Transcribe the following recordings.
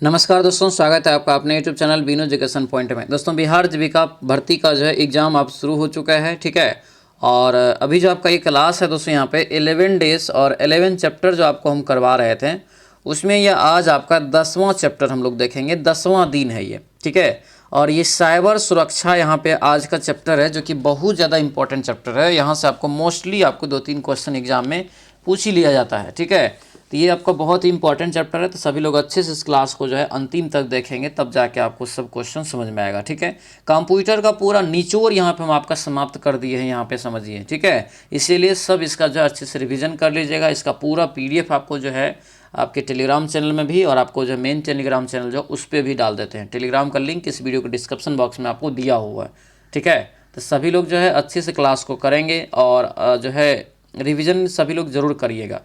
नमस्कार दोस्तों, स्वागत है आपका अपने YouTube channel Bino education point में। दोस्तों, बिहार जीविका भर्ती का जो है एग्ज़ाम आप शुरू हो चुका है, ठीक है। और अभी जो आपका ये क्लास है दोस्तों, यहाँ पे 11 डेज और 11 चैप्टर जो आपको हम करवा रहे थे, उसमें यह आज आपका 10वां चैप्टर हम लोग देखेंगे। 10वां दिन है ये, ठीक है। और ये साइबर सुरक्षा यहाँ पे आज का चैप्टर है, जो कि बहुत ज़्यादा इंपॉर्टेंट चैप्टर है। यहाँ से आपको मोस्टली आपको 2-3 क्वेश्चन एग्जाम में पूछ ही लिया जाता है, ठीक है। तो ये आपका बहुत ही इंपॉर्टेंट चैप्टर है, तो सभी लोग अच्छे से इस क्लास को जो है अंतिम तक देखेंगे, तब जाके आपको सब क्वेश्चन समझ में आएगा, ठीक है। कंप्यूटर का पूरा निचोड़ यहाँ पे हम आपका समाप्त कर दिए हैं, यहाँ पे समझिए, ठीक है। इसीलिए सब इसका जो अच्छे से रिवीजन कर लीजिएगा। इसका पूरा PDF आपको जो है आपके टेलीग्राम चैनल में भी, और आपको जो मेन टेलीग्राम चैनल जो उस पर भी डाल देते हैं। टेलीग्राम का लिंक इस वीडियो के डिस्क्रिप्शन बॉक्स में आपको दिया हुआ है, ठीक है। तो सभी लोग जो है अच्छे से क्लास को करेंगे और जो है रिविज़न सभी लोग ज़रूर करिएगा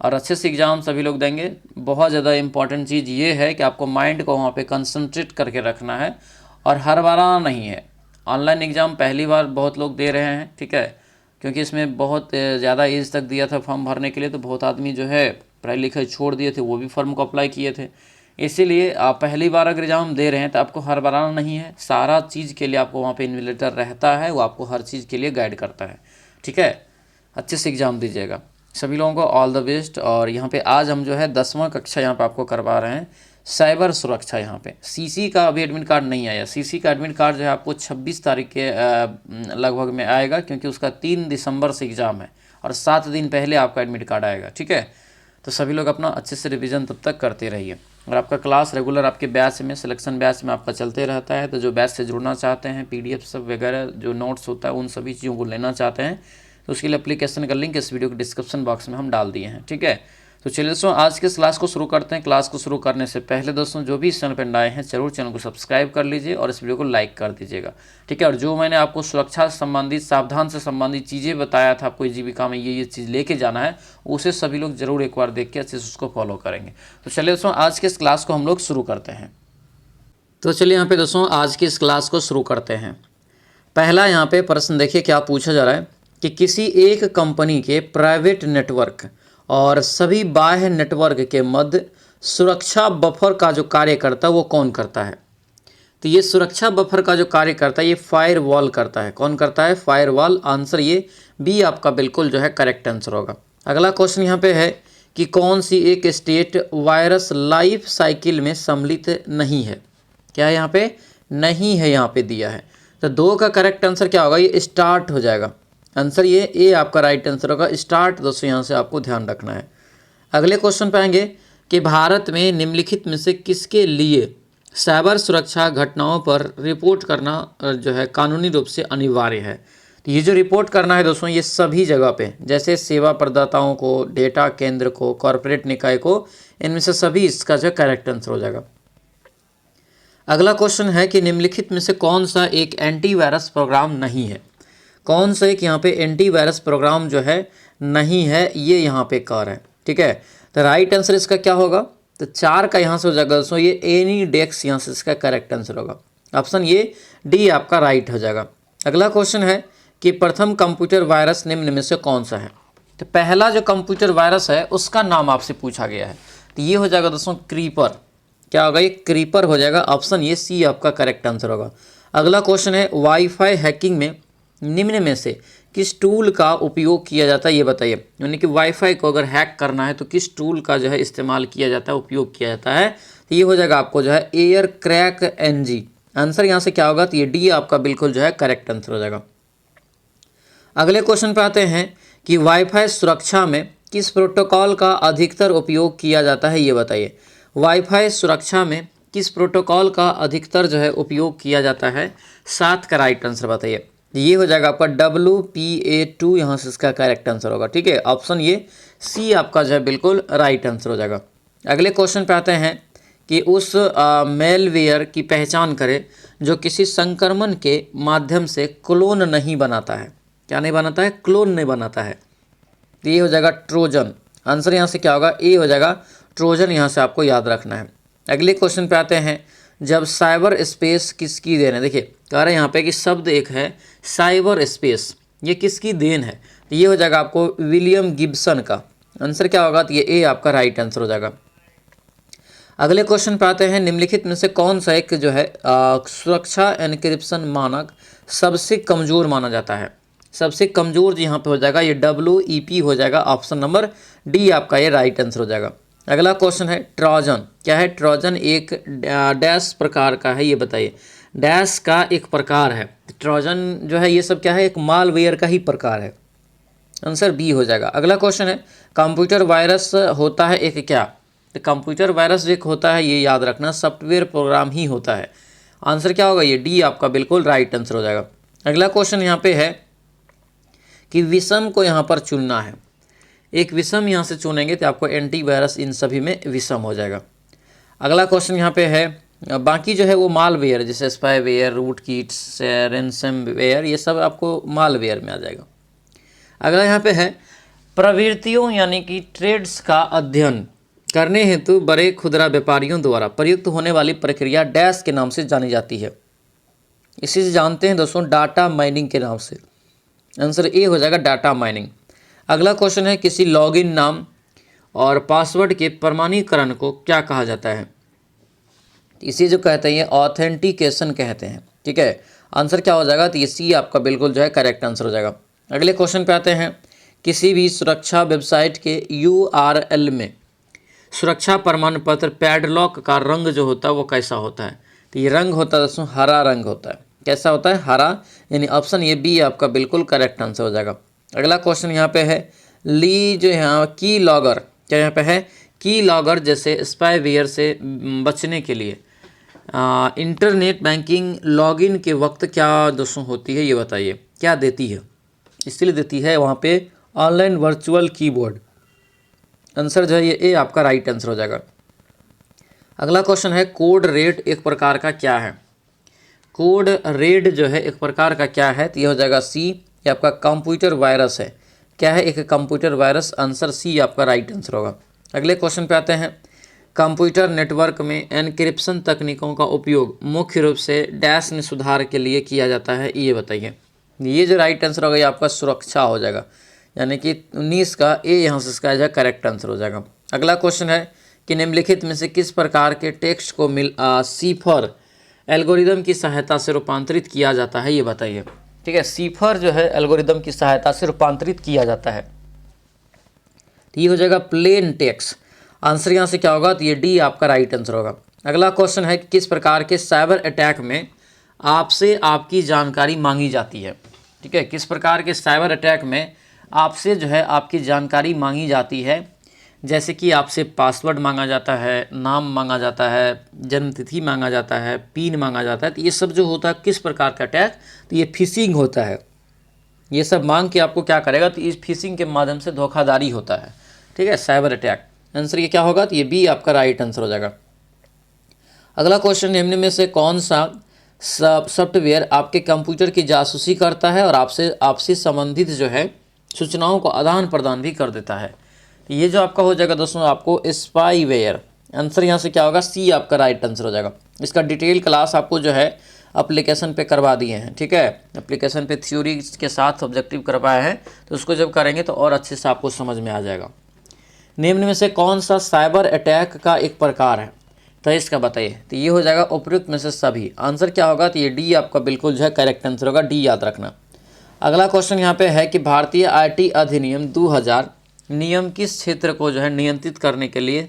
और अच्छे से एग्ज़ाम सभी लोग देंगे। बहुत ज़्यादा इंपॉर्टेंट चीज़ ये है कि आपको माइंड को वहाँ पे कंसंट्रेट करके रखना है और हर बार आना नहीं है। ऑनलाइन एग्ज़ाम पहली बार बहुत लोग दे रहे हैं, ठीक है, क्योंकि इसमें बहुत ज़्यादा एज तक दिया था फॉर्म भरने के लिए, तो बहुत आदमी जो है पढ़ाई लिखाई छोड़ दिए थे, वो भी फॉर्म को अप्लाई किए थे। इसीलिए आप पहली बार अगर एग्ज़ाम दे रहे हैं तो आपको हर बार आना नहीं है। सारा चीज़ के लिए आपको वहाँ पे इन्विजिलेटर रहता है, वो आपको हर चीज़ के लिए गाइड करता है, ठीक है। अच्छे से एग्ज़ाम दीजिएगा। सभी लोगों को ऑल द बेस्ट। और यहाँ पे आज हम जो है 10वां कक्षा यहाँ पे आपको करवा रहे हैं साइबर सुरक्षा। यहाँ पे CC का अभी एडमिट कार्ड नहीं आया। CC का एडमिट कार्ड जो है आपको 26 तारीख के लगभग में आएगा, क्योंकि उसका 3 दिसंबर से एग्ज़ाम है और 7 दिन पहले आपका एडमिट कार्ड आएगा, ठीक है। तो सभी लोग अपना अच्छे से रिवीजन तब तक करते रहिए। और आपका क्लास रेगुलर आपके बैच में, सिलेक्शन बैच में आपका चलते रहता है। तो जो बैच से जुड़ना चाहते हैं, PDF सब वगैरह जो नोट्स होता है, उन सभी चीज़ों को लेना चाहते हैं, तो उसके लिए एप्लीकेशन का लिंक इस वीडियो के डिस्क्रिप्शन बॉक्स में हम डाल दिए हैं, ठीक है। तो चलिए दोस्तों, आज के क्लास को शुरू करते हैं। क्लास को शुरू करने से पहले दोस्तों, जो भी इस चैनल पर नए हैं, जरूर चैनल को सब्सक्राइब कर लीजिए और इस वीडियो को लाइक कर दीजिएगा, ठीक है। और जो मैंने आपको सुरक्षा से संबंधित, सावधान से संबंधित चीज़ें बताया था, आपको जीविका में ये चीज़ लेके जाना है, उसे सभी लोग जरूर एक बार देख के अच्छे से उसको फॉलो करेंगे। तो चलिए दोस्तों, आज के इस क्लास को हम लोग शुरू करते हैं। तो चलिए यहाँ पे दोस्तों आज की इस क्लास को शुरू करते हैं। पहला यहाँ पे प्रश्न देखिए क्या पूछा जा रहा है कि किसी एक कंपनी के प्राइवेट नेटवर्क और सभी बाह्य नेटवर्क के मध्य सुरक्षा बफर का जो कार्य करता है वो कौन करता है। तो ये सुरक्षा बफर का जो कार्य करता है ये फायरवॉल करता है। कौन करता है? फायरवॉल। आंसर ये बी आपका बिल्कुल जो है करेक्ट आंसर होगा। अगला क्वेश्चन यहाँ पे है कि कौन सी एक स्टेट वायरस लाइफ साइकिल में सम्मिलित नहीं है। क्या है यहाँ पे? नहीं है, यहाँ पे दिया है। तो 2 का करेक्ट आंसर क्या होगा? ये स्टार्ट हो जाएगा। आंसर ये ए आपका राइट आंसर होगा, स्टार्ट। दोस्तों यहाँ से आपको ध्यान रखना है। अगले क्वेश्चन पे आएंगे कि भारत में निम्नलिखित में से किसके लिए साइबर सुरक्षा घटनाओं पर रिपोर्ट करना जो है कानूनी रूप से अनिवार्य है। तो ये जो रिपोर्ट करना है दोस्तों, ये सभी जगह पे, जैसे सेवा प्रदाताओं को, डेटा केंद्र को, कॉरपोरेट निकाय को, इनमें से सभी इसका जो करेक्ट आंसर हो जाएगा। अगला क्वेश्चन है कि निम्नलिखित में से कौन सा एक एंटीवायरस प्रोग्राम नहीं है। कौन सा एक यहाँ पे एंटीवायरस प्रोग्राम जो है नहीं है, ये यहाँ पे कह रहा है, ठीक है। तो राइट आंसर इसका क्या होगा? तो 4 का यहाँ से हो जाएगा दोस्तों, ये एनीडेक्स यहाँ से इसका करेक्ट आंसर होगा। ऑप्शन ये डी आपका राइट हो जाएगा। अगला क्वेश्चन है कि प्रथम कंप्यूटर वायरस निम्न में से कौन सा है। तो पहला जो कंप्यूटर वायरस है उसका नाम आपसे पूछा गया है, तो ये हो जाएगा दोस्तों क्रीपर। क्या होगा? ये क्रीपर हो जाएगा। ऑप्शन ये सी आपका करेक्ट आंसर होगा। अगला क्वेश्चन है वाईफाई हैकिंग में निम्न में से किस टूल का उपयोग किया जाता है, ये बताइए। यानी कि वाईफाई को अगर हैक करना है तो किस टूल का जो है इस्तेमाल किया जाता है, उपयोग किया जाता है। तो ये हो जाएगा आपको जो है एयर क्रैक NG। आंसर यहाँ से क्या होगा? तो ये डी आपका बिल्कुल जो है करेक्ट आंसर हो जाएगा। अगले क्वेश्चन पे आते हैं कि वाईफाई सुरक्षा में किस प्रोटोकॉल का अधिकतर उपयोग किया जाता है, ये बताइए। वाईफाई सुरक्षा में किस प्रोटोकॉल का अधिकतर जो है उपयोग किया जाता है? 7 का राइट आंसर बताइए। ये हो जाएगा आपका WPA2, यहाँ से इसका करेक्ट आंसर होगा, ठीक है। ऑप्शन ये सी आपका जो है बिल्कुल राइट आंसर हो जाएगा। अगले क्वेश्चन पे आते हैं कि उस मेलवेयर की पहचान करें जो किसी संक्रमण के माध्यम से क्लोन नहीं बनाता है। क्या नहीं बनाता है? क्लोन नहीं बनाता है। तो ये हो जाएगा ट्रोजन। आंसर यहाँ से क्या होगा? ए हो जाएगा ट्रोजन, यहाँ से आपको याद रखना है। अगले क्वेश्चन पे आते हैं, जब साइबर स्पेस किसकी देन है। देखिए कह रहे हैं यहाँ पे कि शब्द एक है साइबर स्पेस, ये किसकी देन है। तो ये हो जाएगा आपको विलियम गिब्सन का। आंसर क्या होगा? तो ये ए आपका राइट आंसर हो जाएगा। अगले क्वेश्चन पे आते हैं, निम्नलिखित में से कौन सा एक जो है सुरक्षा एनक्रिप्शन मानक सबसे कमज़ोर माना जाता है। सबसे कमज़ोर यहाँ पे हो जाएगा ये WEP हो जाएगा, ऑप्शन नंबर डी आपका ये राइट आंसर हो जाएगा। अगला क्वेश्चन है ट्रोजन, क्या है ट्रोजन, एक डैश प्रकार का है, ये बताइए। डैश का एक प्रकार है ट्रोजन जो है, ये सब क्या है, एक मालवेयर का ही प्रकार है, आंसर बी हो जाएगा। अगला क्वेश्चन है कंप्यूटर वायरस होता है एक क्या, तो कंप्यूटर वायरस जो एक होता है ये याद रखना सॉफ्टवेयर प्रोग्राम ही होता है, आंसर क्या होगा ये डी आपका बिल्कुल राइट आंसर हो जाएगा। अगला क्वेश्चन यहाँ पे है कि विषम को यहाँ पर चुनना है, एक विषम यहाँ से चुनेंगे तो आपको एंटीवायरस इन सभी में विषम हो जाएगा। अगला क्वेश्चन यहाँ पे है, बाकी जो है वो मालवेयर जैसे स्पाईवेयर, रूट किट्स, रैंसमवेयर, ये सब आपको मालवेयर में आ जाएगा। अगला यहाँ पे है प्रवृत्तियों यानी कि ट्रेड्स का अध्ययन करने हेतु बड़े खुदरा व्यापारियों द्वारा प्रयुक्त होने वाली प्रक्रिया डैश के नाम से जानी जाती है। इसी से जानते हैं दोस्तों डाटा माइनिंग के नाम से, आंसर ए हो जाएगा डाटा माइनिंग। अगला क्वेश्चन है किसी लॉगिन नाम और पासवर्ड के प्रमाणीकरण को क्या कहा जाता है, इसी जो कहते हैं ये ऑथेंटिकेशन कहते हैं, ठीक है, आंसर क्या हो जाएगा तो ये सी आपका बिल्कुल जो है करेक्ट आंसर हो जाएगा। अगले क्वेश्चन पे आते हैं, किसी भी सुरक्षा वेबसाइट के URL में सुरक्षा प्रमाण पत्र पैडलॉक का रंग जो होता है वो कैसा होता है, तो ये रंग होता है दोस्तों हरा रंग होता है, कैसा होता है हरा, यानी ऑप्शन ये बी आपका बिल्कुल करेक्ट आंसर हो जाएगा। अगला क्वेश्चन यहाँ पे है ली जो यहाँ की लॉगर, क्या यहाँ पे है की लॉगर जैसे स्पाईवेयर से बचने के लिए इंटरनेट बैंकिंग लॉगिन के वक्त क्या दोस्तों होती है, ये बताइए क्या देती है, इसलिए देती है वहाँ पे ऑनलाइन वर्चुअल कीबोर्ड, आंसर जो है ये ए आपका राइट आंसर हो जाएगा। अगला क्वेश्चन है कोड रेड एक प्रकार का क्या है, कोड रेड जो है एक प्रकार का क्या है, तो ये हो जाएगा सी, ये आपका कंप्यूटर वायरस है, क्या है एक कंप्यूटर वायरस, आंसर सी आपका राइट आंसर होगा। अगले क्वेश्चन पे आते हैं, कंप्यूटर नेटवर्क में एनक्रिप्शन तकनीकों का उपयोग मुख्य रूप से डैश में सुधार के लिए किया जाता है, ये बताइए। ये जो राइट आंसर होगा ये आपका सुरक्षा हो जाएगा, यानी कि 19 का ए यहाँ से इसका जो करेक्ट आंसर हो जाएगा। अगला क्वेश्चन है कि निम्नलिखित में से किस प्रकार के टेक्स्ट को सीफर एल्गोरिदम की सहायता से रूपांतरित किया जाता है, ये बताइए, ठीक है, सीफर जो है एल्गोरिदम की सहायता से रूपांतरित किया जाता है, तो ये हो जाएगा प्लेन टेक्स्ट, आंसर यहाँ से क्या होगा तो ये डी आपका राइट आंसर होगा। अगला क्वेश्चन है कि किस प्रकार के साइबर अटैक में आपसे आपकी जानकारी मांगी जाती है, ठीक है, किस प्रकार के साइबर अटैक में आपसे जो है आपकी जानकारी मांगी जाती है, जैसे कि आपसे पासवर्ड मांगा जाता है, नाम मांगा जाता है, जन्मतिथि मांगा जाता है, पिन मांगा जाता है, तो ये सब जो होता है किस प्रकार का अटैक, तो ये फिशिंग होता है, ये सब मांग के आपको क्या करेगा तो इस फिशिंग के माध्यम से धोखाधड़ी होता है, ठीक है, साइबर अटैक, आंसर ये क्या होगा तो ये बी आपका राइट आंसर हो जाएगा। अगला क्वेश्चन, निम्न में से कौन सा सॉफ्टवेयर आपके कंप्यूटर की जासूसी करता है और आपसे संबंधित जो है सूचनाओं को आदान प्रदान भी कर देता है, ये जो आपका हो जाएगा दोस्तों आपको स्पाईवेयर, आंसर यहाँ से क्या होगा सी आपका राइट आंसर हो जाएगा। इसका डिटेल क्लास आपको जो है एप्लीकेशन पे करवा दिए हैं, ठीक है, एप्लीकेशन पे थ्योरी के साथ ऑब्जेक्टिव करवाए हैं, तो उसको जब करेंगे तो और अच्छे से आपको समझ में आ जाएगा। निम्न में से कौन सा साइबर अटैक का एक प्रकार है, तो इसका बताइए, तो ये हो जाएगा उपयुक्त में से सभी, आंसर क्या होगा तो ये डी आपका बिल्कुल जो है करेक्ट आंसर होगा, डी याद रखना। अगला क्वेश्चन यहाँ पे है कि भारतीय IT अधिनियम 2000 नियम किस क्षेत्र को जो है नियंत्रित करने के लिए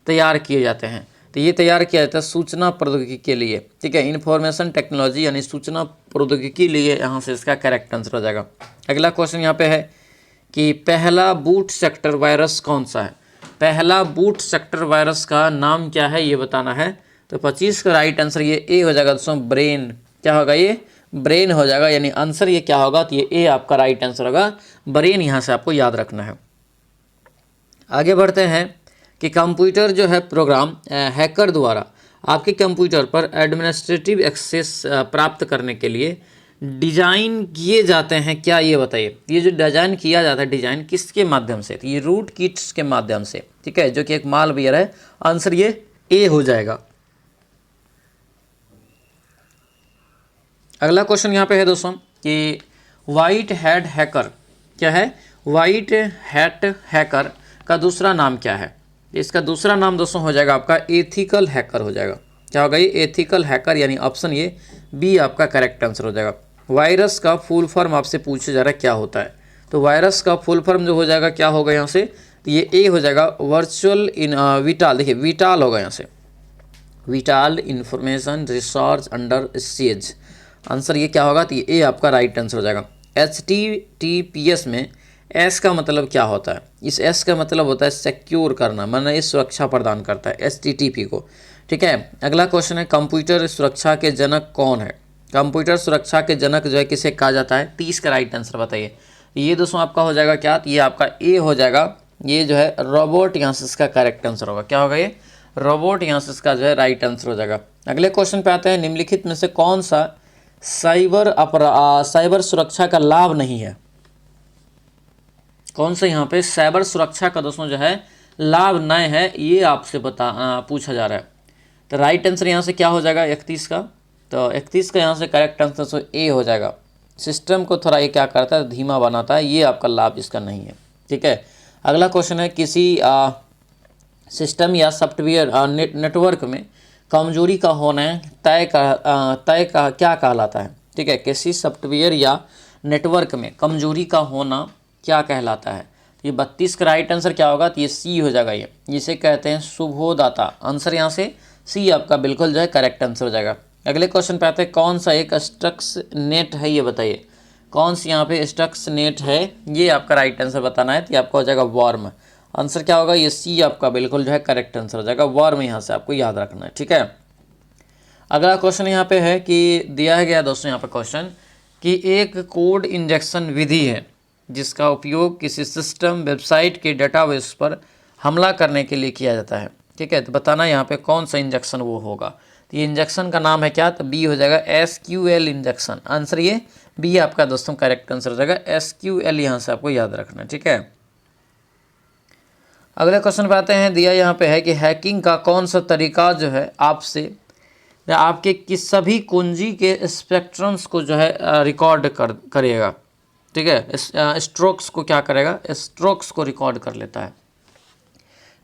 तैयार किए जाते हैं, तो ये तैयार किया जाता है सूचना प्रौद्योगिकी के लिए, ठीक है, इन्फॉर्मेशन टेक्नोलॉजी यानी सूचना प्रौद्योगिकी के लिए, यहाँ से इसका करेक्ट आंसर हो जाएगा। अगला क्वेश्चन यहाँ पे है कि पहला बूट सेक्टर वायरस कौन सा है, पहला बूट सेक्टर वायरस का नाम क्या है ये बताना है, तो 25 का राइट आंसर ये ए हो जाएगा दोस्तों, ब्रेन, क्या होगा ये ब्रेन हो जाएगा, यानी आंसर ये क्या होगा तो ये ए आपका राइट आंसर होगा, ब्रेन यहाँ से आपको याद रखना है। आगे बढ़ते हैं कि कंप्यूटर जो है प्रोग्राम हैकर द्वारा आपके कंप्यूटर पर एडमिनिस्ट्रेटिव एक्सेस प्राप्त करने के लिए डिजाइन किए जाते हैं, क्या ये बताइए, ये जो डिजाइन किया जाता है डिजाइन किसके माध्यम से, तो ये रूट किट्स के माध्यम से, ठीक है, जो कि एक मालवेयर है, आंसर ये ए हो जाएगा। अगला क्वेश्चन यहाँ पे है दोस्तों कि वाइट हैट हैकर, क्या है वाइट हैट हैकर का दूसरा नाम क्या है, इसका दूसरा नाम दोस्तों हो जाएगा आपका एथिकल हैकर हो जाएगा। क्या होगा ये? एथिकल हैकर, यानी ऑप्शन ये बी आपका करेक्ट आंसर हो जाएगा। वायरस का फुल फॉर्म आपसे पूछा जा रहा है क्या होता है, तो वायरस का फुल फॉर्म जो हो जाएगा क्या होगा यहाँ से, तो ये ए हो जाएगा वर्चुअल इन विटाल। देखिए विटाल होगा यहाँ से, vital information resource under seize. Answer ये क्या होगा, तो ये ए आपका राइट आंसर हो जाएगा। HTTPS में एस का मतलब क्या होता है? इस एस का मतलब होता है सिक्योर करना, माना ये सुरक्षा प्रदान करता है HTTP को। ठीक है, अगला क्वेश्चन है कंप्यूटर सुरक्षा के जनक कौन है? कंप्यूटर सुरक्षा के जनक जो है किसे कहा जाता है? 30 का राइट आंसर बताइए। ये दोस्तों आपका हो जाएगा क्या, तो ये आपका ए हो जाएगा, ये जो है रोबोट, यहाँ से इसका करेक्ट आंसर होगा। क्या होगा ये? रोबोट, यहाँ से इसका जो है राइट आंसर हो जाएगा। अगले क्वेश्चन पे आते हैं, निम्नलिखित में से कौन सा साइबर सुरक्षा का लाभ नहीं है? कौन सा यहाँ पे साइबर सुरक्षा का दोस्तों जो है लाभ नहीं है, ये आपसे पूछा जा रहा है। तो राइट आंसर यहाँ से क्या हो जाएगा 31 का, तो 31 का यहाँ से करेक्ट आंसर तो ए हो जाएगा। सिस्टम को थोड़ा ये क्या करता है, धीमा बनाता है, ये आपका लाभ इसका नहीं है। ठीक है, अगला क्वेश्चन है किसी सिस्टम या सॉफ्टवेयर नेटवर्क में कमजोरी का होना तय का क्या कहलाता है? ठीक है, किसी सॉफ्टवेयर या नेटवर्क में कमजोरी का होना क्या कहलाता है? ये 32 का राइट आंसर क्या होगा, तो ये सी हो जाएगा। ये जिसे कहते हैं शुभोदाता। आंसर यहाँ से सी आपका बिल्कुल जो है करेक्ट आंसर हो जाएगा। अगले क्वेश्चन पे आते हैं, कौन सा एक स्टक्स नेट है, ये बताइए कौन सी यहाँ पे स्टक्स नेट है, ये आपका राइट आंसर बताना है। तो आपका हो जाएगा वर्म। आंसर क्या होगा, ये सी आपका बिल्कुल जो है करेक्ट आंसर हो जाएगा। वर्म यहाँ से आपको याद रखना है। ठीक है, अगला क्वेश्चन यहाँ पे है कि दिया गया दोस्तों यहाँ पे क्वेश्चन कि एक कोड इंजेक्शन विधि है जिसका उपयोग किसी सिस्टम वेबसाइट के डेटाबेस पर हमला करने के लिए किया जाता है। ठीक है, तो बताना यहाँ पे कौन सा इंजेक्शन वो होगा। तो ये इंजेक्शन का नाम है क्या, तो बी हो जाएगा SQL इंजेक्शन। आंसर ये बी आपका दोस्तों करेक्ट आंसर हो जाएगा। SQL यहाँ से आपको याद रखना है। ठीक है, अगले क्वेश्चन पे आते हैं, दिया यहाँ पे है कि हैकिंग का कौन सा तरीका जो है आपसे आपके किस सभी कुंजी के स्पेक्ट्रम्स को जो है रिकॉर्ड करेगा। ठीक है, स्ट्रोक्स को क्या करेगा, स्ट्रोक्स को रिकॉर्ड कर लेता है।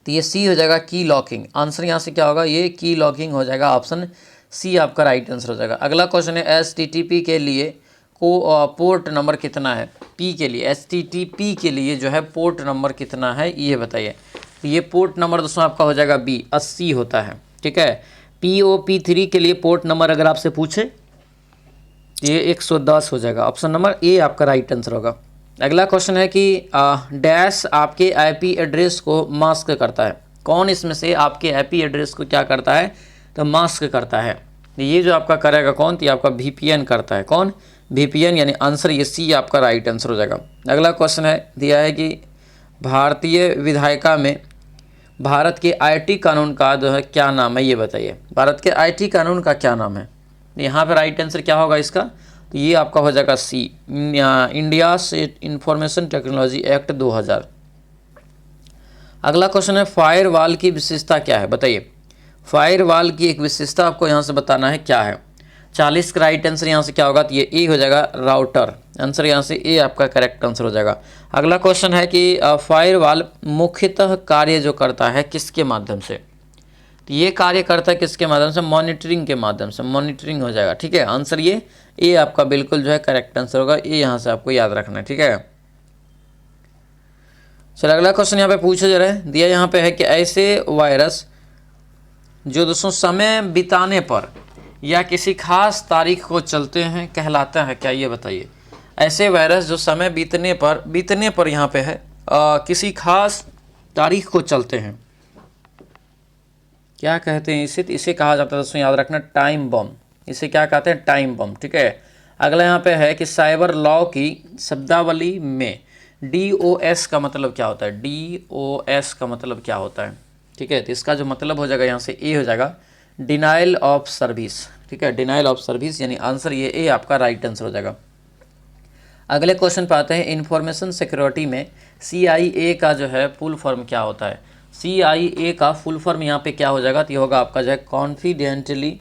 तो ये सी हो जाएगा की लॉकिंग। आंसर यहाँ से क्या होगा, ये की लॉकिंग हो जाएगा। ऑप्शन सी आपका राइट आंसर हो जाएगा। अगला क्वेश्चन है HTTP के लिए पोर्ट नंबर कितना है? पी के लिए, HTTP के लिए जो है पोर्ट नंबर कितना है ये बताइए। तो ये पोर्ट नंबर दोस्तों आपका हो जाएगा बी, 80 होता है। ठीक है, POP3 के लिए पोर्ट नंबर अगर आपसे पूछे ये 110 हो जाएगा। ऑप्शन नंबर ए आपका राइट आंसर होगा। अगला क्वेश्चन है कि डैश आपके IP एड्रेस को मास्क करता है। कौन इसमें से आपके IP एड्रेस को क्या करता है, तो मास्क करता है। ये जो आपका करेगा कौन, तो ये आपका VPN करता है। कौन? VPN, यानी आंसर ये सी आपका राइट आंसर हो जाएगा। अगला क्वेश्चन है दिया है कि भारतीय विधायिका में भारत के IT कानून का जो है क्या नाम है, ये बताइए। भारत के IT कानून का क्या नाम है? यहाँ पे राइट आंसर क्या होगा इसका, तो ये आपका हो जाएगा सी, इंडिया से इंफॉर्मेशन टेक्नोलॉजी एक्ट 2000। अगला क्वेश्चन है फायरवॉल की विशेषता क्या है, बताइए। फायरवॉल की एक विशेषता आपको यहाँ से बताना है क्या है। 40 का राइट आंसर यहाँ से क्या होगा, तो ये ए हो जाएगा राउटर। आंसर यहाँ से ए आपका करेक्ट आंसर हो जाएगा। अगला क्वेश्चन है कि फायरवॉल मुख्यतः कार्य जो करता है किसके माध्यम से, तो ये कार्य करता है किसके माध्यम से, मॉनिटरिंग के माध्यम से। मॉनिटरिंग हो जाएगा। ठीक है, आंसर ये ए आपका बिल्कुल जो है करेक्ट आंसर होगा। ये यहाँ से आपको याद रखना है। ठीक है, चलो अगला क्वेश्चन यहाँ पे पूछा जा रहा है, दिया यहाँ पे है कि ऐसे वायरस जो दोस्तों समय बिताने पर या किसी खास तारीख को चलते हैं कहलाता है क्या, ये बताइए। ऐसे वायरस जो समय बीतने पर यहाँ पे है किसी खास तारीख को चलते हैं, क्या कहते हैं इसे, इसे कहा जाता है दोस्तों याद रखना टाइम बम। इसे क्या कहते हैं, टाइम बम। ठीक है, अगला यहाँ पे है कि साइबर लॉ की शब्दावली में DOS का मतलब क्या होता है, DOS का मतलब क्या होता है। ठीक है, तो इसका जो मतलब हो जाएगा यहाँ से ए हो जाएगा डिनाइल ऑफ सर्विस। ठीक है, डिनाइल ऑफ सर्विस, यानी आंसर ये ए आपका राइट आंसर हो जाएगा। अगले क्वेश्चन पे आते हैं, इंफॉर्मेशन सिक्योरिटी में CIA का जो है फुल फॉर्म क्या होता है। CIA का फुल फॉर्म यहाँ पे क्या हो जाएगा, तो ये होगा आपका जो है कॉन्फिडेंटली,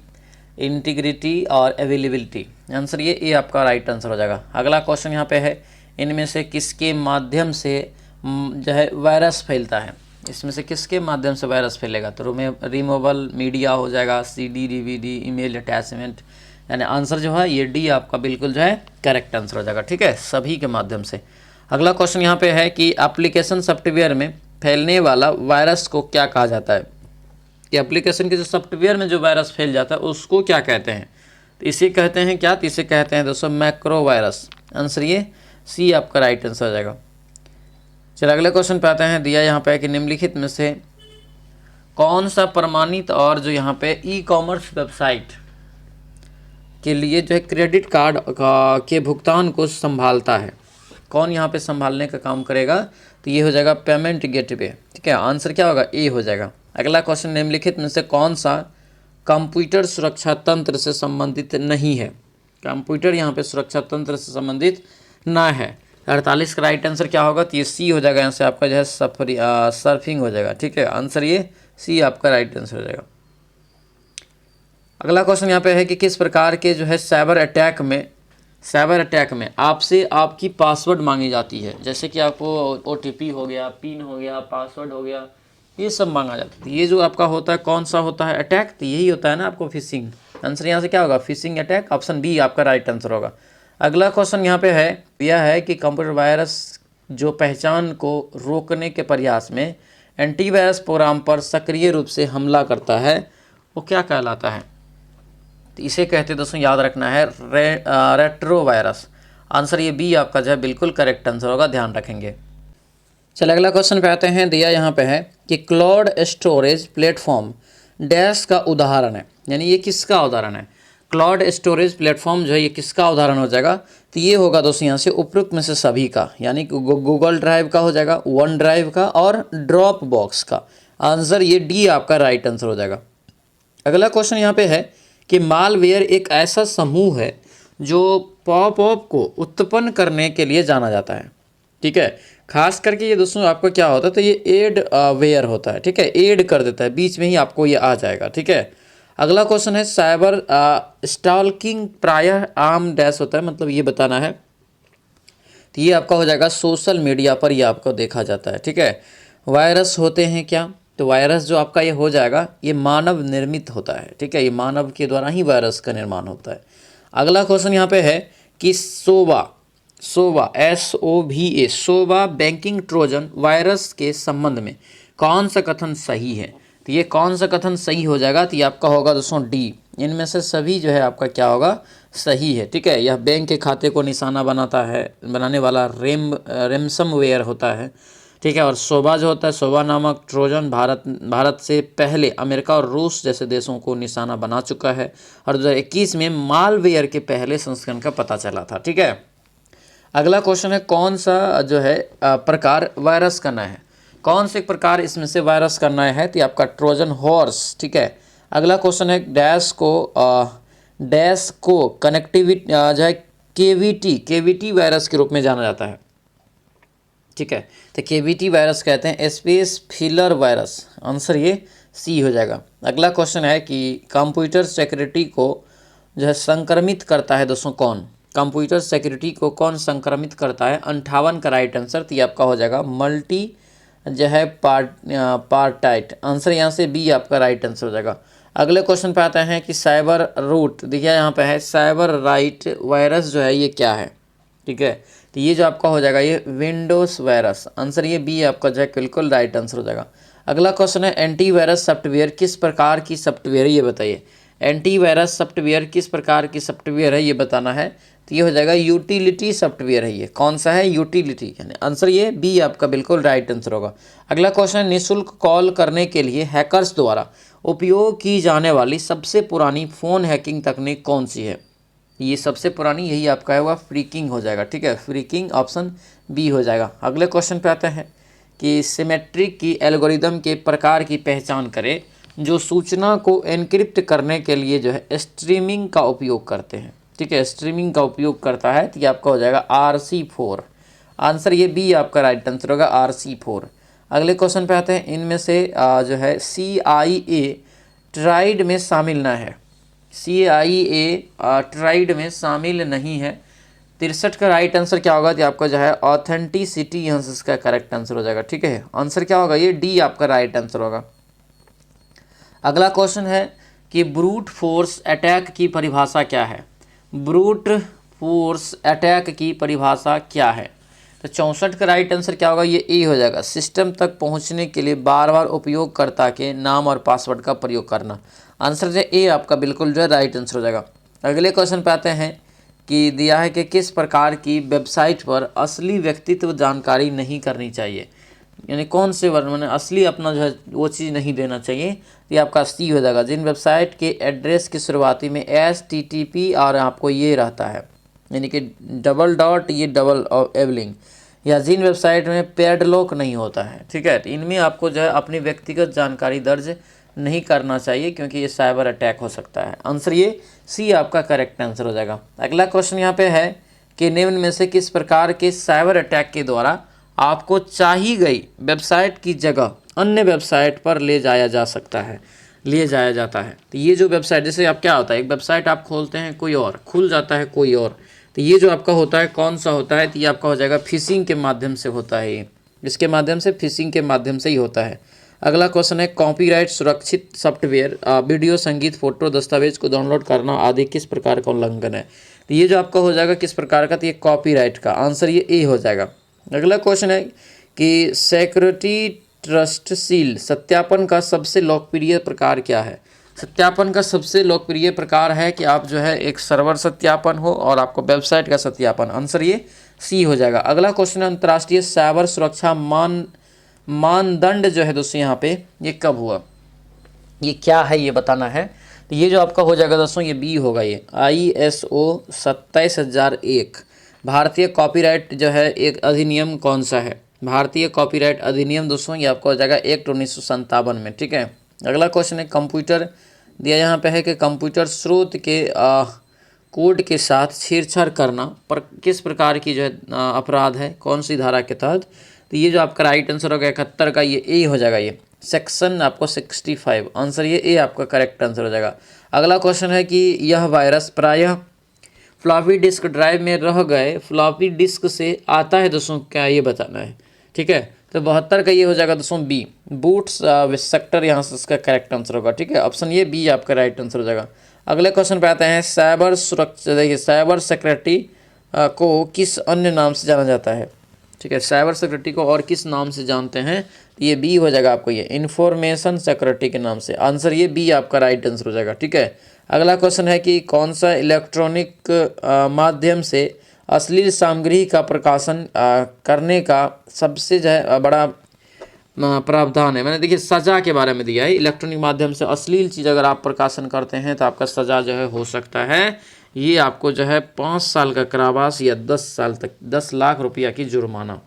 इंटीग्रिटी और अवेलेबिलिटी। आंसर ये ए आपका राइट आंसर हो जाएगा। अगला क्वेश्चन यहाँ पे है, इनमें से किसके माध्यम से जो है वायरस फैलता है। इसमें से किसके माध्यम से वायरस फैलेगा? तो रिमूवेबल मीडिया हो जाएगा, CD, DVD, ईमेल अटैचमेंट, यानी आंसर जो है ये डी आपका बिल्कुल जो है करेक्ट आंसर हो जाएगा। ठीक है, सभी के माध्यम से। अगला क्वेश्चन यहाँ पे है कि एप्लीकेशन सॉफ्टवेयर में फैलने वाला वायरस को क्या कहा जाता है? कि एप्लीकेशन के जो सॉफ्टवेयर में जो वायरस फैल जाता है उसको क्या कहते हैं? तो इसे कहते हैं क्या? तो इसे कहते हैं दोस्तों मैक्रो वायरस। आंसर ये सी आपका राइट आंसर हो जाएगा। चलिए अगले क्वेश्चन पे आते हैं। दिया यहाँ पे कि निम्नलिखित में से कौन सा प्रमाणित और जो यहाँ पे ई-कॉमर्स वेबसाइट के लिए जो है क्रेडिट कार्ड के भुगतान को संभालता है? कौन यहाँ पे संभालने का काम करेगा? तो ये हो जाएगा पेमेंट गेटवे। ठीक है, आंसर क्या होगा? ए हो जाएगा। अगला क्वेश्चन, निम्नलिखित में से कौन सा कंप्यूटर सुरक्षा तंत्र से संबंधित नहीं है? कंप्यूटर यहाँ पे सुरक्षा तंत्र से संबंधित ना है। 48 का राइट आंसर क्या होगा? तो ये सी हो जाएगा। यहाँ से आपका जो है सर्फिंग हो जाएगा। ठीक है, आंसर ये सी आपका राइट आंसर हो जाएगा। अगला क्वेश्चन यहाँ पे है कि किस प्रकार के जो है साइबर अटैक में आपसे आपकी पासवर्ड मांगी जाती है? जैसे कि आपको OTP हो गया, पिन हो गया, पासवर्ड हो गया, ये सब मांगा जाता है। ये जो आपका होता है कौन सा होता है अटैक? तो यही होता है ना आपको फिशिंग। आंसर यहाँ से क्या होगा? Phishing attack. ऑप्शन बी आपका राइट आंसर होगा। अगला क्वेश्चन यहाँ पे है, यह है कि कंप्यूटर वायरस जो पहचान को रोकने के प्रयास में एंटीवायरस प्रोग्राम पर सक्रिय रूप से हमला करता है, वो क्या कहलाता है? तो इसे कहते दोस्तों, याद रखना है, रेट्रो वायरस। आंसर ये बी आपका जो है बिल्कुल करेक्ट आंसर होगा, ध्यान रखेंगे। चलिए अगला क्वेश्चन पे आते हैं। दिया यहाँ पे है कि क्लाउड स्टोरेज प्लेटफॉर्म डैश का उदाहरण है, यानी ये किसका उदाहरण है? क्लाउड स्टोरेज प्लेटफॉर्म जो है ये किसका उदाहरण हो जाएगा? तो ये होगा दोस्तों यहाँ से उपरोक्त में से सभी का, यानी गूगल ड्राइव का हो जाएगा, वन ड्राइव का और ड्रॉप बॉक्स का। आंसर ये डी आपका राइट आंसर हो जाएगा। अगला क्वेश्चन यहाँ पे है कि मालवेयर एक ऐसा समूह है जो पॉपअप को उत्पन्न करने के लिए जाना जाता है। ठीक है, खास करके ये दोस्तों आपको क्या होता है? तो ये एड वेयर होता है। ठीक है, एड कर देता है, बीच में ही आपको ये आ जाएगा। ठीक है, अगला क्वेश्चन है साइबर स्टॉकिंग प्रायः आम डैश होता है, मतलब ये बताना है। तो ये आपका हो जाएगा सोशल मीडिया पर ये आपको देखा जाता है। ठीक है, वायरस होते हैं क्या? तो वायरस जो आपका ये हो जाएगा ये मानव निर्मित होता है। ठीक है, ये मानव के द्वारा ही वायरस का निर्माण होता है। अगला क्वेश्चन यहाँ पे है कि सोवा SOVA सोवा बैंकिंग ट्रोजन वायरस के संबंध में कौन सा कथन सही है? तो ये कौन सा कथन सही हो जाएगा? तो ये आपका होगा दोस्तों डी। इनमें से सभी जो है आपका क्या होगा? सही है। ठीक है, यह बैंक के खाते को निशाना बनाने वाला रेमसमवेयर होता है। ठीक है, और सोवा जो होता है, सोवा नामक ट्रोजन भारत से पहले अमेरिका और रूस जैसे देशों को निशाना बना चुका है, और 2021 में मालवेयर के पहले संस्करण का पता चला था। ठीक है, अगला क्वेश्चन है कौन सा जो है प्रकार वायरस करना है? कौन से प्रकार इसमें से वायरस करना है? तो आपका ट्रोजन हॉर्स। ठीक है, अगला क्वेश्चन है डैश को कनेक्टिविटी जो है केवीटी वायरस के रूप में जाना जाता है। ठीक है, तो केवीटी वायरस कहते हैं स्पेस फिलर वायरस। आंसर ये सी हो जाएगा। अगला क्वेश्चन है कि कंप्यूटर सिक्योरिटी को जो है संक्रमित करता है दोस्तों कौन? कंप्यूटर सिक्योरिटी को कौन संक्रमित करता है? 58 का राइट आंसर। तो ये आपका हो जाएगा मल्टी जो है पार्टाइट। आंसर यहाँ से बी आपका राइट आंसर हो जाएगा। अगले क्वेश्चन पे आता है कि साइबर रूट, देखिए यहाँ पे है साइबर राइट वायरस जो है ये क्या है? ठीक है, तो ये जो आपका हो जाएगा ये विंडोज वायरस। आंसर ये बी आपका जो है बिल्कुल राइट आंसर हो जाएगा। अगला क्वेश्चन है एंटीवायरस सॉफ्टवेयर किस प्रकार की सॉफ्टवेयर है? ये बताइए, एंटीवायरस सॉफ्टवेयर किस प्रकार की सॉफ्टवेयर है ये बताना है। तो ये हो जाएगा यूटिलिटी सॉफ्टवेयर है। ये कौन सा है? यूटिलिटी, यानी आंसर ये बी आपका बिल्कुल राइट आंसर होगा। अगला क्वेश्चन है निःशुल्क कॉल करने के लिए हैकर्स द्वारा उपयोग की जाने वाली सबसे पुरानी फ़ोन हैकिंग तकनीक कौन सी है? ये सबसे पुरानी यही आपका है, वह फ्रीकिंग हो जाएगा। ठीक है, फ्रीकिंग ऑप्शन बी हो जाएगा। अगले क्वेश्चन पे आते हैं कि सिमेट्रिक की एल्गोरिदम के प्रकार की पहचान करें जो सूचना को एनक्रिप्ट करने के लिए जो है स्ट्रीमिंग का उपयोग करते हैं। ठीक है, स्ट्रीमिंग का उपयोग करता है। तो ये आपका हो जाएगा RC4। आंसर ये बी आपका राइट आंसर होगा, RC4। अगले क्वेश्चन पे आते हैं, इनमें से जो है CIA ट्राइड में शामिल ना है। CIA ट्राइड में शामिल नहीं है। 63 का राइट आंसर क्या होगा? तो आपका जो है ऑथेंटिसिटी यहाँ से इसका करेक्ट आंसर हो जाएगा। ठीक है, आंसर क्या होगा? ये डी आपका राइट आंसर होगा। अगला क्वेश्चन है कि ब्रूट फोर्स अटैक की परिभाषा क्या है? ब्रूट फोर्स अटैक की परिभाषा क्या है? तो 64 का राइट आंसर क्या होगा? ये ए हो जाएगा। सिस्टम तक पहुंचने के लिए बार बार उपयोगकर्ता के नाम और पासवर्ड का प्रयोग करना। आंसर जो ए आपका बिल्कुल जो है राइट आंसर हो जाएगा। अगले क्वेश्चन पे आते हैं कि दिया है कि किस प्रकार की वेबसाइट पर असली व्यक्तित्व जानकारी नहीं करनी चाहिए, यानी कौन से वर्ड मैंने असली अपना जो है वो चीज़ नहीं देना चाहिए। तो ये आपका सी हो जाएगा। जिन वेबसाइट के एड्रेस की शुरुआती में HTTP और आपको ये रहता है, यानी कि डबल डॉट ये डबल एवलिंग, या जिन वेबसाइट में पैडलॉक नहीं होता है। ठीक है, तो इनमें आपको जो है अपनी व्यक्तिगत जानकारी दर्ज नहीं करना चाहिए, क्योंकि ये साइबर अटैक हो सकता है। आंसर ये सी आपका करेक्ट आंसर हो जाएगा। अगला क्वेश्चन यहाँ पे है कि निम्न में से किस प्रकार के साइबर अटैक के द्वारा आपको चाही गई वेबसाइट की जगह अन्य वेबसाइट पर ले जाया जाता है। तो ये जो वेबसाइट, जैसे आप क्या होता है, एक वेबसाइट आप खोलते हैं, कोई और खुल जाता है कोई और, तो ये जो आपका होता है कौन सा होता है? तो ये आपका हो जाएगा फिशिंग के माध्यम से होता है। ये इसके माध्यम से, फिशिंग के माध्यम से ही होता है। अगला क्वेश्चन है कॉपीराइट सुरक्षित सॉफ्टवेयर, वीडियो, संगीत, फोटो, दस्तावेज को डाउनलोड करना आदि किस प्रकार का उल्लंघन है? तो ये जो आपका हो जाएगा किस प्रकार का? तो ये कॉपीराइट का। आंसर ये ए हो जाएगा। अगला क्वेश्चन है कि सिक्योरिटी ट्रस्ट सील सत्यापन का सबसे लोकप्रिय प्रकार क्या है? सत्यापन का सबसे लोकप्रिय प्रकार है कि आप जो है एक सर्वर सत्यापन हो और आपको वेबसाइट का सत्यापन। आंसर ये सी हो जाएगा। अगला क्वेश्चन है अंतर्राष्ट्रीय साइबर सुरक्षा मानदंड जो है दोस्तों यहाँ पे ये कब हुआ? ये क्या है ये बताना है। तो ये जो आपका हो जाएगा दोस्तों ये बी होगा। ये ISO 27001 भारतीय कॉपीराइट जो है एक अधिनियम कौन सा है? भारतीय कॉपीराइट अधिनियम दोस्तों ये आपका हो जाएगा एक्ट 1957 में। ठीक है, अगला क्वेश्चन है कंप्यूटर दिया यहाँ पे है कि कंप्यूटर स्रोत के कोड के साथ छेड़छाड़ करना पर किस प्रकार की जो है अपराध है, कौन सी धारा के तहत? तो ये जो आपका राइट आंसर होगा 71 का, ये ए हो जाएगा। ये सेक्शन आपको 65। आंसर ये ए आपका करेक्ट आंसर हो जाएगा। अगला क्वेश्चन है कि यह वायरस प्रायः फ्लॉपी डिस्क ड्राइव में रह गए फ्लॉपी डिस्क से आता है दोस्तों, क्या ये बताना है। ठीक है, तो 72 का ये हो जाएगा दोस्तों बी, बूट्स सेक्टर यहाँ से इसका करेक्ट आंसर होगा। ठीक है, ऑप्शन ये बी आपका राइट आंसर हो जाएगा। अगले क्वेश्चन पे आते हैं साइबर सुरक्षा। देखिए साइबर सिक्योरिटी को किस अन्य नाम से जाना जाता है? ठीक है, साइबर सिक्योरिटी को और किस नाम से जानते हैं? ये बी हो जाएगा आपको, ये इंफॉर्मेशन सिक्योरिटी के नाम से। आंसर ये बी आपका राइट आंसर हो जाएगा। ठीक है, अगला क्वेश्चन है कि कौन सा इलेक्ट्रॉनिक माध्यम से अश्लील सामग्री का प्रकाशन करने का सबसे जो है बड़ा प्रावधान है? मैंने देखिए सज़ा के बारे में दिया है। इलेक्ट्रॉनिक माध्यम से अश्लील चीज़ अगर आप प्रकाशन करते हैं तो आपका सज़ा जो है हो सकता है, ये आपको जो है 5 साल का कारावास या 10 साल तक 10 लाख रुपया की जुर्माना।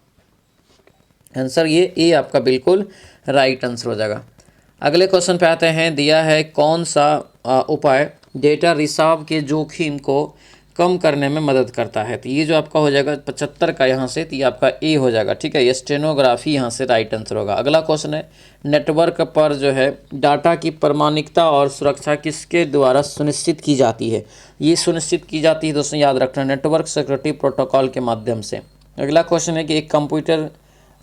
आंसर ये ए आपका बिल्कुल राइट आंसर हो जाएगा। अगले क्वेश्चन पे आते हैं, दिया है कौन सा उपाय डेटा रिसाव के जोखिम को कम करने में मदद करता है? तो ये जो आपका हो जाएगा 75 का यहाँ से, तो ये आपका ए हो जाएगा। ठीक है, ये स्टेनोग्राफी यहाँ से राइट आंसर होगा। अगला क्वेश्चन है नेटवर्क पर जो है डाटा की प्रामाणिकता और सुरक्षा किसके द्वारा सुनिश्चित की जाती है? ये सुनिश्चित की जाती है दोस्तों, याद रखना, नेटवर्क सिक्योरिटी प्रोटोकॉल के माध्यम से। अगला क्वेश्चन है कि एक कंप्यूटर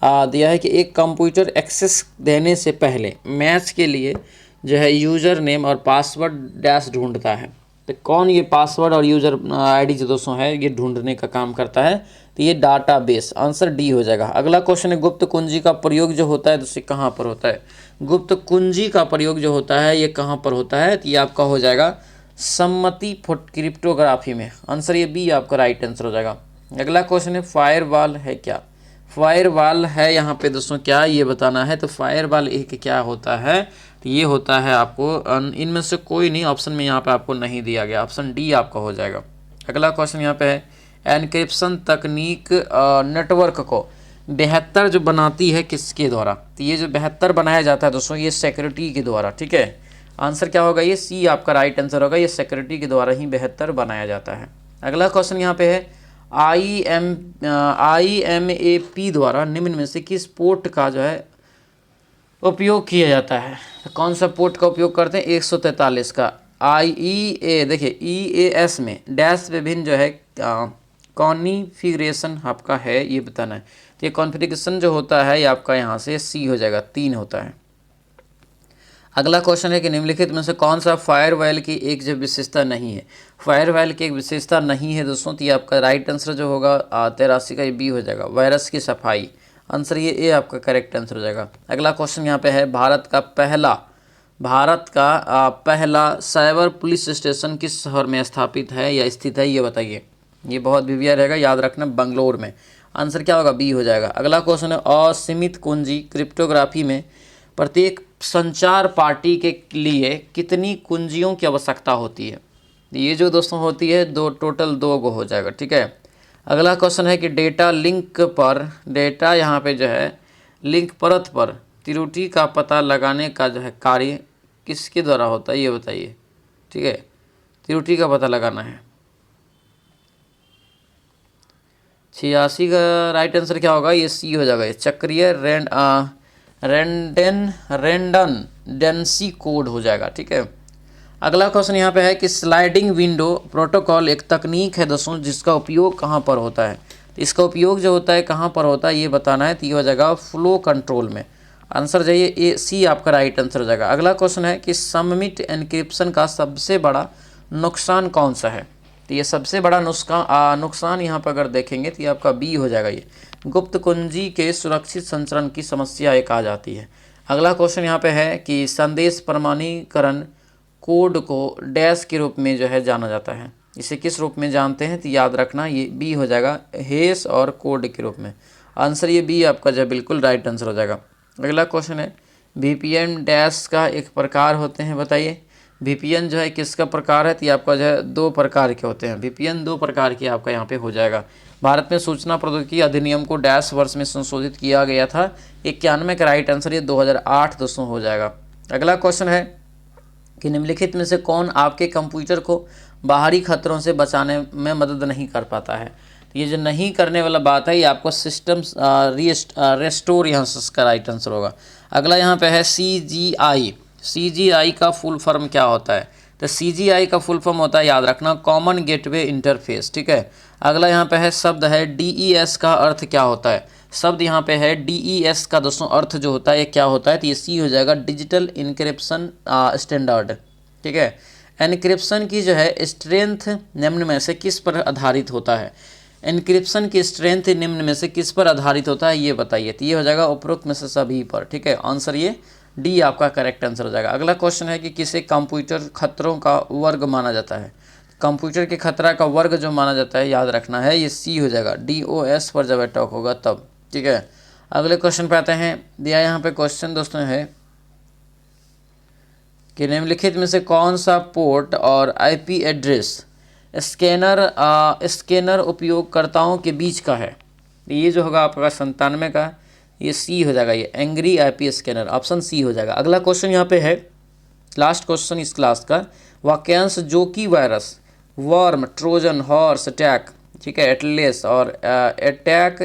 दिया है कि एक कंप्यूटर एक्सेस देने से पहले मैच के लिए जो है यूज़र नेम और पासवर्ड डैश ढूंढता है। तो कौन ये पासवर्ड और यूज़र आईडी जो दोस्तों है ये ढूंढने का काम करता है? तो ये डाटाबेस। आंसर डी हो जाएगा। अगला क्वेश्चन है गुप्त कुंजी का प्रयोग जो होता है दोस्तों कहाँ पर होता है? गुप्त कुंजी का प्रयोग जो होता है ये कहाँ पर होता है? तो ये आपका हो जाएगा सम्मति क्रिप्टोग्राफी में। आंसर ये बी आपका राइट आंसर हो जाएगा। अगला क्वेश्चन है फायरवॉल है क्या? फायरवॉल है यहाँ पे दोस्तों क्या ये बताना है। तो फायरवॉल एक क्या होता है? तो ये होता है आपको इनमें से कोई नहीं, ऑप्शन में यहाँ पे आपको नहीं दिया गया, ऑप्शन डी आपका हो जाएगा। अगला क्वेश्चन यहाँ पे है एनक्रिप्शन तकनीक नेटवर्क को बेहतर जो बनाती है किसके द्वारा? तो ये जो बेहतर बनाया जाता है दोस्तों ये सिक्योरिटी के द्वारा। ठीक है, आंसर क्या होगा? ये सी आपका राइट आंसर होगा, ये सिक्योरिटी के द्वारा ही बेहतर बनाया जाता है। अगला क्वेश्चन यहाँ पे है IMAP द्वारा निम्न में से किस पोर्ट का जो है उपयोग किया जाता है? तो कौन सा पोर्ट का उपयोग करते हैं? 143 का। देखिए EAS में डैश विभिन्न जो है कॉन्फ़िगरेशन आपका है ये बताना है। तो ये कॉन्फ़िगरेशन जो होता है ये आपका यहाँ से सी हो जाएगा, 3 होता है। अगला क्वेश्चन है कि निम्नलिखित में से कौन सा फायरवॉल की एक जो विशेषता नहीं है। फायरवॉल की एक विशेषता नहीं है दोस्तों, तो ये आपका राइट आंसर जो होगा 83 का ये बी हो जाएगा, वायरस की सफाई। आंसर ये आपका करेक्ट आंसर हो जाएगा। अगला क्वेश्चन यहाँ पे है भारत का पहला साइबर पुलिस स्टेशन किस शहर में स्थापित है या स्थित है ये बताइए। ये बहुत भिविया रहेगा, याद रखना, बंगलोर में। आंसर क्या होगा, बी हो जाएगा। अगला क्वेश्चन है असीमित कुंजी क्रिप्टोग्राफी में प्रत्येक संचार पार्टी के लिए कितनी कुंजियों की आवश्यकता होती है। ये जो दोस्तों होती है टोटल 2 गो हो जाएगा, ठीक है। अगला क्वेश्चन है कि डेटा यहाँ पे जो है लिंक परत पर त्रुटि का पता लगाने का जो है कार्य किसके द्वारा होता है ये बताइए, ठीक है। त्रुटि का पता लगाना है। 86 का राइट आंसर क्या होगा, ये सी हो जाएगा, ये चक्रीय रेंडनडेंसी कोड हो जाएगा, ठीक है। अगला क्वेश्चन यहाँ पे है कि स्लाइडिंग विंडो प्रोटोकॉल एक तकनीक है दोस्तों जिसका उपयोग कहाँ पर होता है। तो इसका उपयोग जो होता है कहाँ पर होता है ये बताना है, तो ये हो जाएगा फ्लो कंट्रोल में। आंसर जाइए ए सी आपका राइट आंसर हो जाएगा। अगला क्वेश्चन है कि सबमिट एन्क्रिप्शन का सबसे बड़ा नुकसान कौन सा है। तो ये सबसे बड़ा नुकसान यहाँ पर अगर देखेंगे तो ये आपका बी हो जाएगा, ये गुप्त कुंजी के सुरक्षित संचरण की समस्या एक आ जाती है। अगला क्वेश्चन यहाँ पे है कि संदेश प्रमाणीकरण कोड को डैश के रूप में जो है जाना जाता है, इसे किस रूप में जानते हैं, तो याद रखना ये बी हो जाएगा, हैश और कोड के रूप में। आंसर ये बी आपका जो है बिल्कुल राइट आंसर हो जाएगा। अगला क्वेश्चन है VPN डैश का एक प्रकार होते हैं, बताइए। VPN जो है किसका प्रकार है, तो ये आपका जो है 2 प्रकार के होते हैं। VPN 2 प्रकार के आपका यहाँ पे हो जाएगा। भारत में सूचना प्रौद्योगिकी अधिनियम को डैश वर्ष में संशोधित किया गया था, 91 का राइट आंसर ये 2008 दोस्तों हो जाएगा। अगला क्वेश्चन है कि निम्नलिखित में से कौन आपके कंप्यूटर को बाहरी खतरों से बचाने में मदद नहीं कर पाता है। तो ये जो नहीं करने वाला बात है ये आपको सिस्टम रेस्टोर यहाँ से इसका राइट आंसर होगा। अगला यहाँ पे है CGI का फुल फॉर्म क्या होता है। तो CGI का फुल फॉर्म होता है, याद रखना, कॉमन गेटवे इंटरफेस, ठीक है। अगला यहाँ पे है शब्द है DES का अर्थ क्या होता है। शब्द यहाँ पे है DES का दोस्तों अर्थ जो होता है ये क्या होता है, तो ये सी हो जाएगा, डिजिटल इनक्रिप्शन स्टैंडर्ड, ठीक है। एनक्रिप्शन की जो है स्ट्रेंथ निम्न में से किस पर आधारित होता है। एनक्रिप्शन की स्ट्रेंथ निम्न में से किस पर आधारित होता है ये बताइए। तो ये हो जाएगा उपरोक्त में से सभी पर, ठीक है। आंसर ये डी आपका करेक्ट आंसर हो जाएगा। अगला क्वेश्चन है कि किसे कंप्यूटर खतरों का वर्ग माना जाता है। कंप्यूटर के खतरा का वर्ग जो माना जाता है याद रखना है ये सी हो जाएगा, DOS पर जब अटैक होगा तब, ठीक है। अगले क्वेश्चन पे आते हैं। दिया यहाँ पे क्वेश्चन दोस्तों है कि निम्नलिखित में से कौन सा पोर्ट और IP एड्रेस स्कैनर उपयोगकर्ताओं के बीच का है। ये जो होगा आपका 97 का, ये सी हो जाएगा, ये angry IP scanner, option C हो जाएगा। अगला क्वेश्चन यहाँ पे है, लास्ट क्वेश्चन इस क्लास का, वाक्यांश जो कि virus, worm, Trojan horse attack, ठीक है, एटलेस और अटैक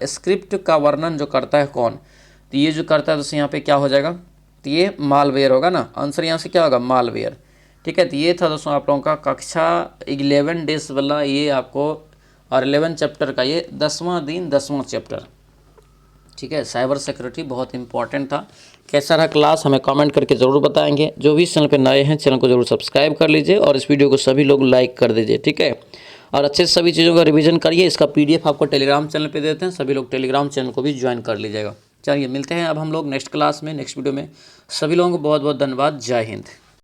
स्क्रिप्ट का वर्णन जो करता है कौन। तो ये जो करता है दोस्तों यहाँ पे क्या हो जाएगा, तो ये मालवेयर होगा ना। आंसर यहाँ से क्या होगा, मालवेयर, ठीक है। तो ये था दोस्तों आप लोगों का कक्षा 11 डेज वाला ये आपको और 11 चैप्टर का ये 10वां दिन 10वां चैप्टर, ठीक है। साइबर सिक्योरिटी बहुत इंपॉर्टेंट था। कैसा रहा क्लास हमें कमेंट करके ज़रूर बताएंगे। जो भी इस चैनल पे नए हैं चैनल को जरूर सब्सक्राइब कर लीजिए और इस वीडियो को सभी लोग लाइक कर दीजिए, ठीक है। और अच्छे से सभी चीज़ों का रिवीजन करिए। इसका PDF आपको टेलीग्राम चैनल पे देते हैं, सभी लोग टेलीग्राम चैनल को भी ज्वाइन कर लीजिएगा। चलिए मिलते हैं अब हम लोग नेक्स्ट क्लास में, नेक्स्ट वीडियो में। सभी लोगों को बहुत बहुत धन्यवाद। जय हिंद।